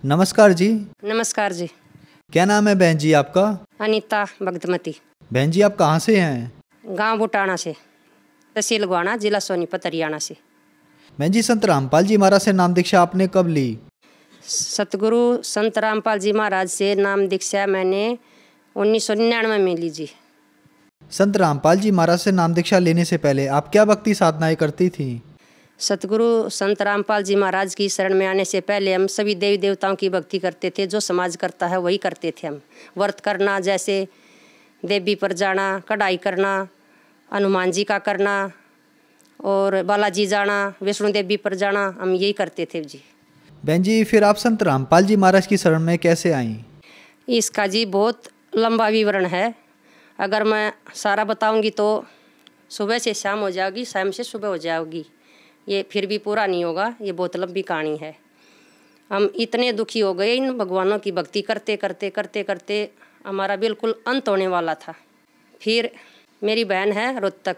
नमस्कार जी। नमस्कार जी। क्या नाम है बहन जी आपका? अनीता भगतमती। बहन जी आप कहाँ से हैं? गांव बुटाना से, तहसील गोहाना, जिला सोनीपत, हरियाणा से। बहन जी संत रामपाल जी महाराज से नाम दीक्षा आपने कब ली? सतगुरु संत रामपाल जी महाराज से नाम दीक्षा मैंने 1999 में ली जी। संत रामपाल जी महाराज से नाम दीक्षा लेने से पहले आप क्या भक्ति साधनाएं करती थी? सतगुरु संत रामपाल जी महाराज की शरण में आने से पहले हम सभी देवी देवताओं की भक्ति करते थे। जो समाज करता है वही करते थे हम। व्रत करना, जैसे देवी पर जाना, कढ़ाई करना, हनुमान जी का करना और बालाजी जाना, वैष्णो देवी पर जाना, हम यही करते थे जी। बहन जी फिर आप संत रामपाल जी महाराज की शरण में कैसे आईं? इसका जी बहुत लंबा विवरण है। अगर मैं सारा बताऊंगी तो सुबह से शाम हो जाएगी, शाम से सुबह हो जाएगी, ये फिर भी पूरा नहीं होगा। ये बहुत लंबी कहानी है। हम इतने दुखी हो गए इन भगवानों की भक्ति करते करते करते करते, हमारा बिल्कुल अंत होने वाला था। फिर मेरी बहन है रोहतक,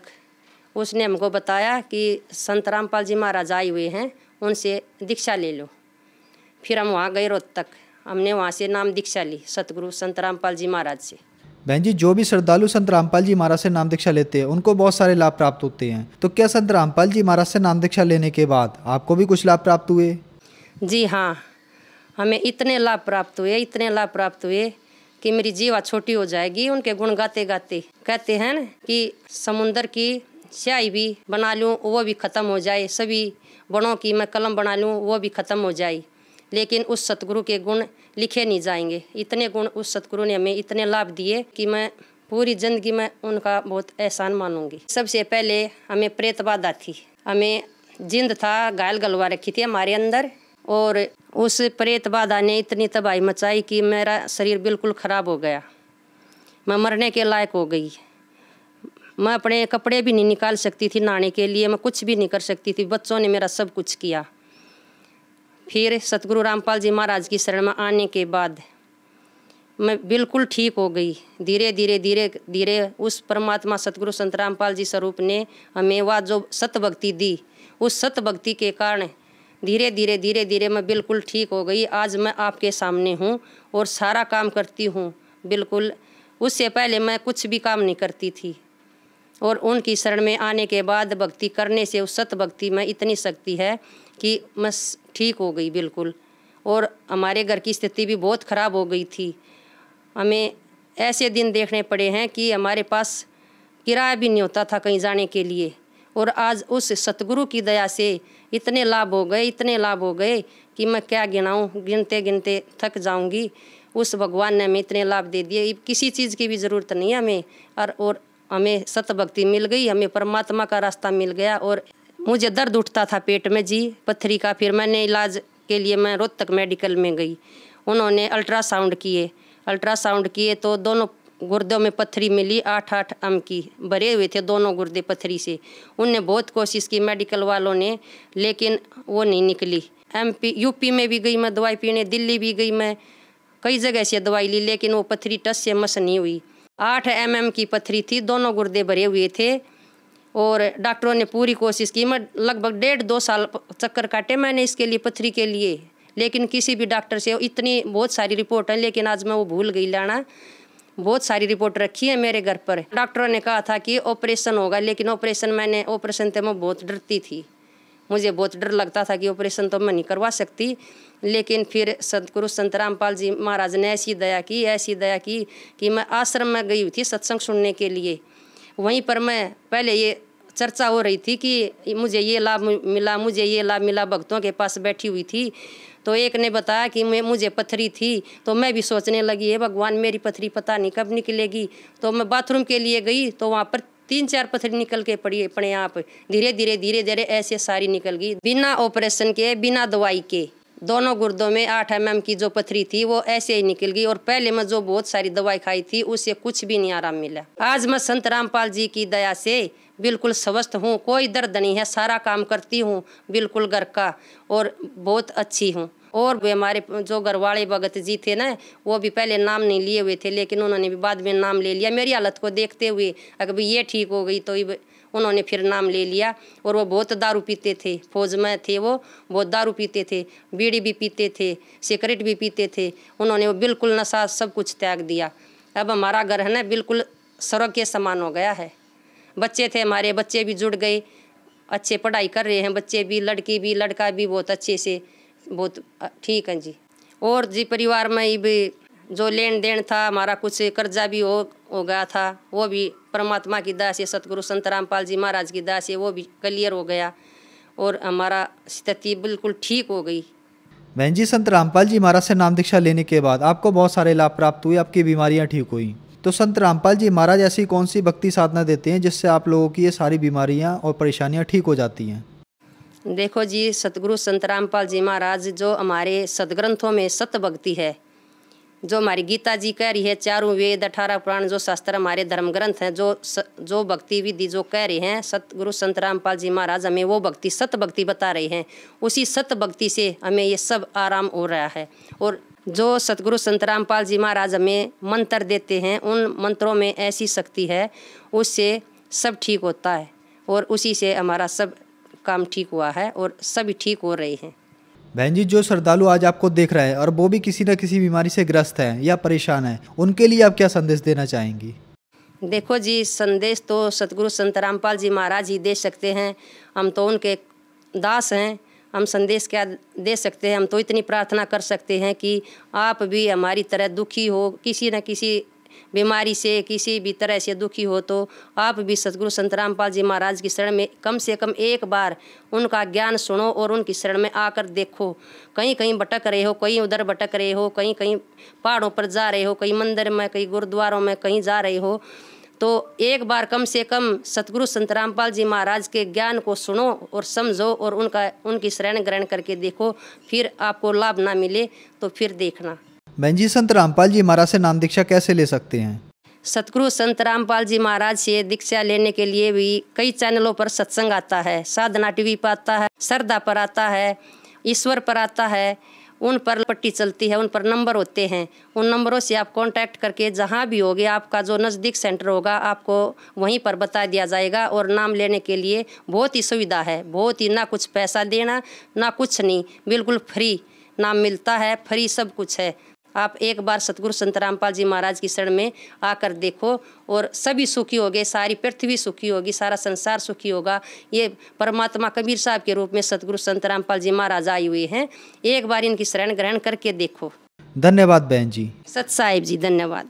उसने हमको बताया कि संत रामपाल जी महाराज आए हुए हैं, उनसे दीक्षा ले लो। फिर हम वहाँ गए रोहतक, हमने वहाँ से नाम दीक्षा ली सतगुरु संत रामपाल जी महाराज से। बहन जी जो भी श्रद्धालु संत रामपाल जी महाराज से नाम दीक्षा लेते हैं उनको बहुत सारे लाभ प्राप्त होते हैं, तो क्या संत रामपाल जी महाराज से नाम दीक्षा लेने के बाद आपको भी कुछ लाभ प्राप्त हुए? जी हाँ, हमें इतने लाभ प्राप्त हुए, इतने लाभ प्राप्त हुए कि मेरी जीवा छोटी हो जाएगी उनके गुण गाते गाते। कहते हैं न कि समुंदर की स्याही भी बना लूँ वो भी ख़त्म हो जाए, सभी बड़ों की मैं कलम बना लूँ वो भी ख़त्म हो जाए, लेकिन उस सतगुरु के गुण लिखे नहीं जाएंगे। इतने गुण उस सतगुरु ने हमें इतने लाभ दिए कि मैं पूरी ज़िंदगी में उनका बहुत एहसान मानूंगी। सबसे पहले हमें प्रेत बाधा थी, हमें जिंद था, घायल गलवा रखी थी हमारे अंदर, और उस प्रेत बाधा ने इतनी तबाही मचाई कि मेरा शरीर बिल्कुल ख़राब हो गया। मैं मरने के लायक हो गई। मैं अपने कपड़े भी नहीं निकाल सकती थी नहाने के लिए, मैं कुछ भी नहीं कर सकती थी। बच्चों ने मेरा सब कुछ किया। फिर सतगुरु रामपाल जी महाराज की शरण में आने के बाद मैं बिल्कुल ठीक हो गई। धीरे धीरे धीरे धीरे उस परमात्मा सतगुरु संत रामपाल जी स्वरूप ने हमें वह जो सत भक्ति दी, उस सत भक्ति के कारण धीरे धीरे धीरे धीरे मैं बिल्कुल ठीक हो गई। आज मैं आपके सामने हूँ और सारा काम करती हूँ बिल्कुल। उससे पहले मैं कुछ भी काम नहीं करती थी, और उनकी शरण में आने के बाद भक्ति करने से उस सत भक्ति में इतनी शक्ति है कि मैं ठीक हो गई बिल्कुल। और हमारे घर की स्थिति भी बहुत ख़राब हो गई थी। हमें ऐसे दिन देखने पड़े हैं कि हमारे पास किराया भी नहीं होता था कहीं जाने के लिए, और आज उस सतगुरु की दया से इतने लाभ हो गए, इतने लाभ हो गए कि मैं क्या गिनाऊं, गिनते गिनते थक जाऊंगी। उस भगवान ने हमें इतने लाभ दे दिए, किसी चीज़ की भी ज़रूरत नहीं है हमें। और हमें सत भक्ति मिल गई, हमें परमात्मा का रास्ता मिल गया। और मुझे दर्द उठता था पेट में जी, पत्थरी का। फिर मैंने इलाज के लिए मैं रोहतक मेडिकल में गई। उन्होंने अल्ट्रासाउंड किए तो दोनों गुर्दों में पत्थरी मिली, 8-8 एम की भरे हुए थे दोनों गुर्दे पत्थरी से। उनने बहुत कोशिश की मेडिकल वालों ने, लेकिन वो नहीं निकली। MP UP में भी गई मैं दवाई पीने, दिल्ली भी गई मैं, कई जगह से दवाई ली, लेकिन वो पत्थरी टस से मस नहीं हुई। 8 mm की पत्थरी थी, दोनों गुर्दे भरे हुए थे, और डॉक्टरों ने पूरी कोशिश की। मैं लगभग 1.5-2 साल चक्कर काटे मैंने इसके लिए, पत्थरी के लिए, लेकिन किसी भी डॉक्टर से इतनी बहुत सारी रिपोर्ट है, लेकिन आज मैं वो भूल गई लाना। बहुत सारी रिपोर्ट रखी है मेरे घर पर। डॉक्टरों ने कहा था कि ऑपरेशन होगा, लेकिन ऑपरेशन से मैं बहुत डरती थी। मुझे बहुत डर लगता था कि ऑपरेशन तो मैं नहीं करवा सकती। लेकिन फिर सतगुरु संत रामपाल जी महाराज ने ऐसी दया की कि मैं आश्रम में गई हुई थी सत्संग सुनने के लिए। वहीं पर मैं पहले ये चर्चा हो रही थी कि मुझे ये लाभ मिला, भक्तों के पास बैठी हुई थी। तो एक ने बताया कि मुझे पथरी थी, तो मैं भी सोचने लगी है भगवान मेरी पथरी पता नहीं कब निकलेगी। तो मैं बाथरूम के लिए गई तो वहाँ पर 3-4 पथरी निकल के पड़ी अपने आप। धीरे धीरे ऐसे सारी निकल गई, बिना ऑपरेशन के, बिना दवाई के। दोनों गुर्दों में 8 mm की जो पथरी थी वो ऐसे ही निकल गई, और पहले मैं जो बहुत सारी दवाई खाई थी उससे कुछ भी नहीं आराम मिला। आज मैं संत रामपाल जी की दया से बिल्कुल स्वस्थ हूँ, कोई दर्द नहीं है, सारा काम करती हूँ बिल्कुल घर का, और बहुत अच्छी हूँ। और भी हमारे जो घरवाले भगत जी थे ना, वो भी पहले नाम नहीं लिए हुए थे, लेकिन उन्होंने भी बाद में नाम ले लिया मेरी हालत को देखते हुए। अगर ये ठीक हो गई तो उन्होंने फिर नाम ले लिया। और वो बहुत दारू पीते थे, फौज में थे, वो बहुत दारू पीते थे, बीड़ी भी पीते थे, सिगरेट भी पीते थे। उन्होंने वो बिल्कुल नशा सब कुछ त्याग दिया। अब हमारा घर है ना बिल्कुल स्वर्ग के समान हो गया है। बच्चे थे हमारे, बच्चे भी जुड़ गए, अच्छे पढ़ाई कर रहे हैं बच्चे भी, लड़की भी लड़का भी बहुत अच्छे से, बहुत ठीक है जी। और जी परिवार में भी जो लेन देन था हमारा, कुछ कर्जा भी हो गया था, वो भी परमात्मा की दया से, सतगुरु संत रामपाल जी महाराज की दया से वो भी क्लियर हो गया और हमारा स्थिति बिल्कुल ठीक हो गई। बहन जी, संत रामपाल जी महाराज से नाम दीक्षा लेने के बाद आपको बहुत सारे लाभ प्राप्त हुए, आपकी बीमारियां ठीक हुई। तो संत रामपाल जी महाराज ऐसी कौन सी भक्ति साधना देते हैं जिससे आप लोगों की ये सारी बीमारियां और परेशानियां ठीक हो जाती हैं? देखो जी, सतगुरु संत रामपाल जी महाराज जो हमारे सदग्रंथों में सत भक्ति है, जो हमारी गीता जी कह रही है, चारों वेद 18 पुराण जो शास्त्र हमारे धर्म ग्रंथ हैं, जो भक्ति विधि जो कह रहे हैं सतगुरु संत रामपाल जी महाराज हमें वो भक्ति सत भक्ति बता रहे हैं। उसी सत भक्ति से हमें ये सब आराम हो रहा है। और जो सतगुरु संत रामपाल जी महाराज हमें मंत्र देते हैं, उन मंत्रों में ऐसी शक्ति है, उससे सब ठीक होता है और उसी से हमारा सब काम ठीक हुआ है और सभी ठीक हो रहे हैं। बहन जी, जो श्रद्धालु आज आपको देख रहा है और वो भी किसी न किसी बीमारी से ग्रस्त है या परेशान है, उनके लिए आप क्या संदेश देना चाहेंगी? देखो जी, संदेश तो सतगुरु संत रामपाल जी महाराज ही दे सकते हैं। हम तो उनके दास हैं, हम संदेश क्या दे सकते हैं। हम तो इतनी प्रार्थना कर सकते हैं कि आप भी हमारी तरह दुखी हो, किसी न किसी बीमारी से, किसी भी तरह से दुखी हो, तो आप भी सतगुरु संत रामपाल जी महाराज की शरण में कम से कम एक बार उनका ज्ञान सुनो और उनकी शरण में आकर देखो। कहीं कहीं भटक रहे हो, कहीं उधर भटक रहे हो, कहीं कहीं पहाड़ों पर जा रहे हो, कहीं मंदिर में, कहीं गुरुद्वारों में कहीं जा रहे हो, तो एक बार कम से कम सतगुरु संत रामपाल जी महाराज के ज्ञान को सुनो और समझो और उनकी शरण ग्रहण करके देखो। फिर आपको लाभ ना मिले तो फिर देखना। बहन जी, संत रामपाल जी महाराज से नाम दीक्षा कैसे ले सकते हैं? सतगुरु संत रामपाल जी महाराज से दीक्षा लेने के लिए भी कई चैनलों पर सत्संग आता है, साधना टीवी पर आता है, श्रद्धा पर आता है, ईश्वर पर आता है, उन पर पट्टी चलती है, उन पर नंबर होते हैं। उन नंबरों से आप कांटेक्ट करके जहां भी होगे, आपका जो नज़दीक सेंटर होगा आपको वहीं पर बता दिया जाएगा। और नाम लेने के लिए बहुत ही सुविधा है, बहुत ही, ना कुछ पैसा देना ना कुछ नहीं, बिल्कुल फ्री नाम मिलता है, फ्री सब कुछ है। आप एक बार सतगुरु संत रामपाल जी महाराज की शरण में आकर देखो और सभी सुखी होगे, सारी पृथ्वी सुखी होगी, सारा संसार सुखी होगा। ये परमात्मा कबीर साहब के रूप में सतगुरु संत रामपाल जी महाराज आए हुए हैं। एक बार इनकी शरण ग्रहण करके देखो। धन्यवाद बहन जी। सत साहिब जी, धन्यवाद।